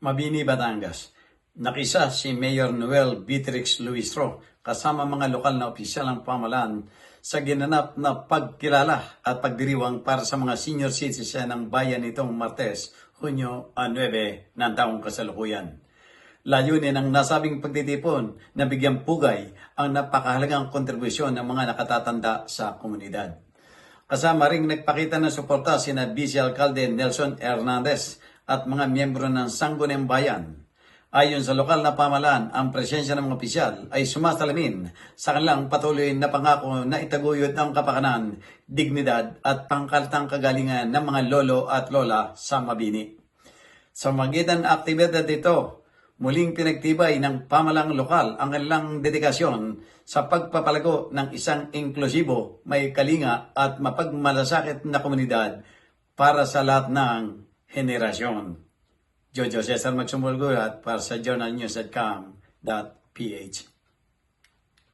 Mabini, Batangas. Nakisa si Mayor Noel Beatrix Luistro kasama mga lokal na opisyal ng pamahalaan sa ginanap na pagkilala at pagdiriwang para sa mga senior citizen ng bayan nitong Martes, Hunyo 9 ng taong kasalukuyan. Layunin ng nasabing pagtitipon na bigyang pugay ang napakahalagang kontribusyon ng mga nakatatanda sa komunidad. Kasama ring nagpakita ng suporta sina Vice Alcalde Nelson Hernandez at mga miyembro ng Sangguniang Bayan. Ayon sa lokal na pamahalaan, ang presensya ng mga opisyal ay sumasalamin sa kanilang patuloy na pangako na itaguyod ang kapakanan, dignidad at pangkaltang kagalingan ng mga lolo at lola sa Mabini. Sa magitan ng aktibidad ito, muling pinagtibay ng pamahalaang lokal ang kanilang dedikasyon sa pagpapalago ng isang inklusibo, may kalinga at mapagmalasakit na komunidad para sa lahat ng henerasyon. Jojo Cesar Magsumulgurat para sa journalnews.com.ph